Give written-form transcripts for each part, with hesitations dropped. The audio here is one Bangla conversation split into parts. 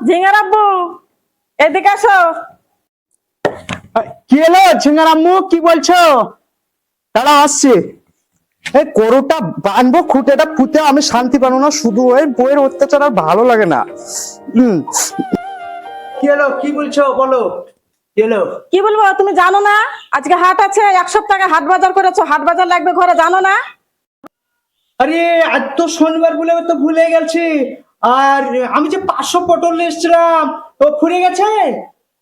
ঝিঙের আব্বু, এদিকে আসো। কি এলো ঝিঙ্গার আম্মু, কি বলছো? দাঁড়া আসছি। এই গরুটা বানবো, খুঁটেটা পুঁতে আমি শান্তি পাবো না, শুধু ওই বইয়ের অত্যাচার আর ভালো লাগে না। কি এলো, কি বলছো বলো, কি এলো? কি বলবো, তুমি জানো না আজকে হাট আছে? 1 সপ্তাহ হাট বাজার করেছো, হাট বাজার লাগবে ঘরে, জানো না? আরে আজ তো শনিবার বলে তো ভুলে গেছি। আর আমি যে 500 পটল নিয়ে এসেছিলাম, ও ফুরে গেছে।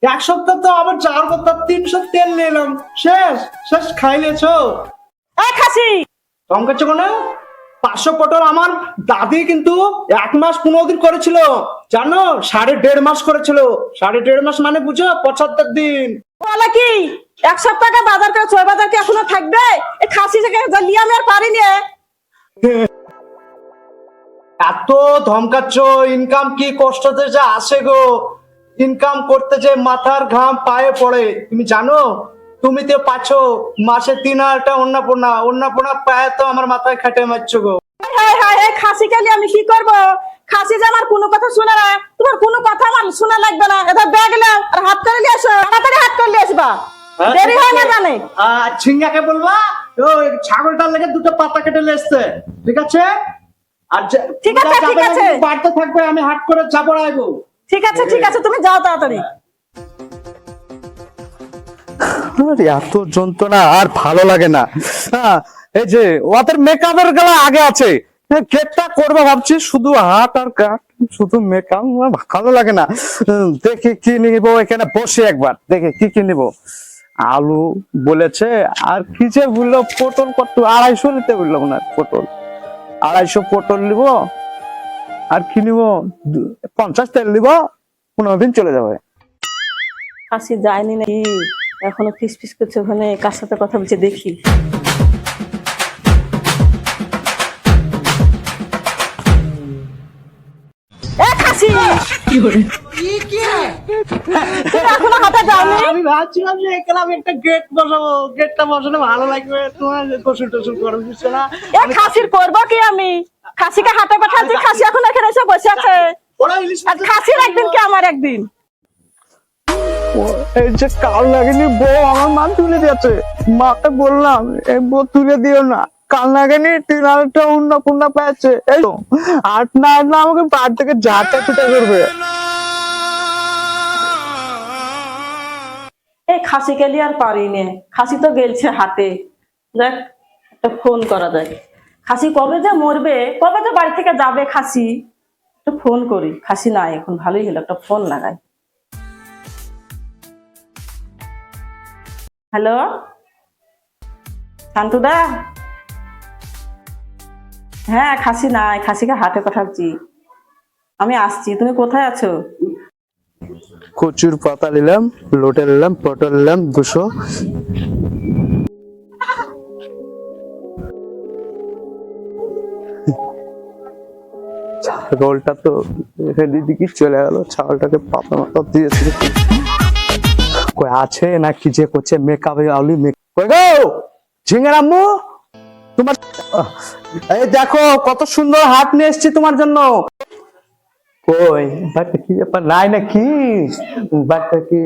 1 সপ্তাহ তো আবার যাওয়ার কথা, 300 তেল নিলাম, শেষ শেষ খাই লেছো। এই খাসি, ধমকাচ্ছ কেন? 500 পটল আমার দাদি কিন্তু 1 মাস 15 দিন করেছিল, জানো? 1.5 মাস করেছিল। 1.5 মাস মানে বুঝো 75 দিন। বলে কি 1 সপ্তাহ বাজার করেছো, ওই বাজার কি এখনো থাকবে? এই খাসি থেকে লিয়ে আমি আর পারিনি। এত ধমকাচ্ছ, ইনকাম কি কষ্টতে যে আসে গো। ইনকাম করতে যে মাথার ঘাম পায়ে পড়ে, তুমি জানো? তুমি তো পাচ্ছো মাসে 3,000 টাকা অন্নপূর্ণা, অন্নপূর্ণা পায়ে তো আমার মাথায় খাটে মারছো গো। হায় হায়, এই খাসিকে নিয়ে আমি কি করবো? খাসি যে আমার কোনো কথা শুনে না, তোমার কোনো কথা আমার শোনা লাগবে না। এটা ব্যাগ নাও আর হাত করে নিয়ে আসো, তাড়াতাড়ি হাত করে নিয়ে আসবা, দেরি হয় না জানে। ঝিঙ্গাকে বলবা ওই ছাগলটার লেগে 2টো পাতা কেটে লেসছে, ঠিক আছে? আর ঠিক আছে, ঠিক আছে। বাড়তে থাকবে, আমি হাট করে যাবো আইবো। ঠিক আছে, ঠিক আছে, তুমি যাও তাড়াতাড়ি। এত যন্ত্রণা আর ভালো লাগে না। এই যে ওদের মেকআপের গলা আগে আছে, কেকটা করবো ভাবছি, শুধু হাত আর কাট, শুধু মেকআপ, ভালো লাগে না। দেখি কি নিব, এখানে বসে একবার দেখে কি কি নিব। আলু বলেছে, আর কি যে বললো, পটল কত 250 নিতে বললো না, পটল 250 পটল নিব। আর কি নিব, 50 তেল নিব, 15 দিন চলে যাবে। খাসি যায়নি নাকি? এখনো ফিস ফিস করছে ওখানে, কার সাথে কথা বলছে দেখি। খাসি, তুমি এখনো হাতে যাওনি? আমি ভাবছিলাম যে এখানে আমি একটা গেট বসাবো, গেটটা বসালে ভালো লাগবে, তোমার গোসল টোসল করে বুঝছো না? খাসির করবো কি আমি? খাসিকে হাতে পাঠাচ্ছি, খাসি এখন এখানে এসে বসে আছে। আর খাসির একদিন কি আমার একদিন? এই যে কাল লাগেনি বউ আমার মা তুলে দিয়েছে, মাকে বললাম এই বউ তুলে দিও না, কাল লাগেনি 3,000 টাকা অন্নপূর্ণা পেয়েছে। এই তো আট না আমাকে বাড়ি থেকে ঝাঁটা পিটা করবে। এই খাসিকে নিয়ে আর পারিনি, খাসি তো গেলছে হাতে। দেখ, একটা ফোন করা যায়। খাসি কবে যে মরবে, কবে যে বাড়ি থেকে যাবে খাসি, একটা ফোন করি। খাসি নাই এখন, ভালোই হলো, একটা ফোন লাগাই। হ্যালো শান্তুদা? হ্যাঁ, খাসি নাই, খাসিকে হাটে পাঠাচ্ছি, আমি আসছি। তুমি কোথায় আছো? কচুর পাতা নিলাম, লোটে নিলাম, পটল নিলাম 200। ছাগলটা তো দিদিকে চলে গেল, ছাগলটাকে পাতা মাথা দিয়েছে, কই আছে না কি যে করছে, মেকআপ আউলি কই গো ঝিঙ্গার আম্মু, তোমার এই দেখো কত সুন্দর হাট নিয়ে এসেছি তোমার জন্য। কই বাট কি ব্যাপার, নাই নাকি? বাট কি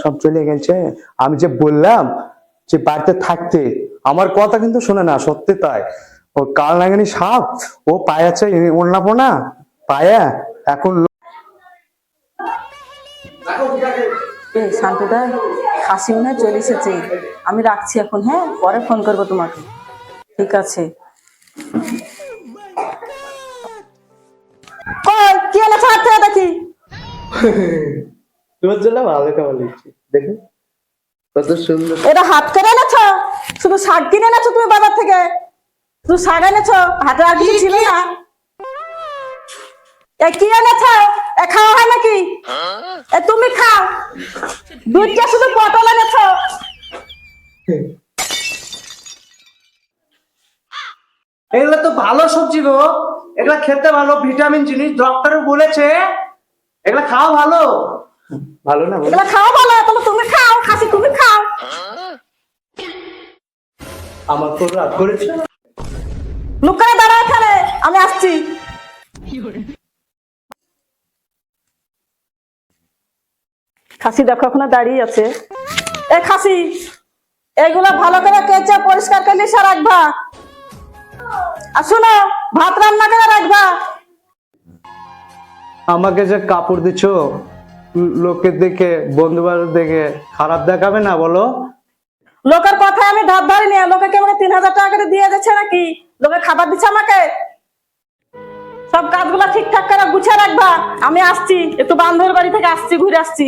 সব চলে গেছে? আমি যে বললাম যে বাড়িতে থাকতে, আমার কথা কিন্তু শুনে না, সত্যি তাই। ও কাল নাগানি সাপ, ও পায়ে আছে ওন্নাপোনা পায়া এখন। শান্তুদা, খাসি মনে হয় চলে এসেছে, আমি রাখছি এখন, হ্যাঁ পরে ফোন করবো তোমাকে। ঠিক আছে। কি এনেছো হাত থেকে দেখি? তোমার জন্য ভালো খাবার লিখছি, দেখো কত সুন্দর। এটা হাত করে এনেছো? শুধু শাক কিনে এনেছো তুমি বাজার থেকে? শুধু শাক এনেছো, হাতে আর কিছু ছিল না? কি এনেছো? খাওয়া হয় নাকি? তুমি খাও। দুধটা শুধু পটল এনেছো। এগুলো তো ভালো সবজি গো, এগুলা খেতে ভালো, ভিটামিন জিনিস, ডক্টর বলেছে এগুলা খাওয়া ভালো। ভালো না? এগুলো খাওয়া ভালো, তাহলে তুমি খাও, খাসি তুমি খাও। আমার তো রাগ করেছে। লুকায় দাঁড়া এখানে, আমি আসছি। খাসি দেখো এখনো দাঁড়িয়ে আছে। এ খাসি, এগুলা ভালো করে কেচে পরিষ্কার করে লিসা রাখবা। আর শোনো, ভাত রান্না করে রাখবা। আমাকে যে কাপড় দিচ্ছ লোকের দেখে, বন্ধু বান্ধব দেখে খারাপ দেখাবে না বলো? লোকের কথা আমি ধার ধারিনি। লোকে কি আমাকে 3,000 টাকা করে দিয়ে যাচ্ছে নাকি? লোকে খাবার দিচ্ছে আমাকে? সব কাজগুলো ঠিকঠাক করে গুছিয়ে রাখবা। আমি আসছি, একটু বান্ধবের বাড়ি থেকে আসছি, ঘুরে আসছি।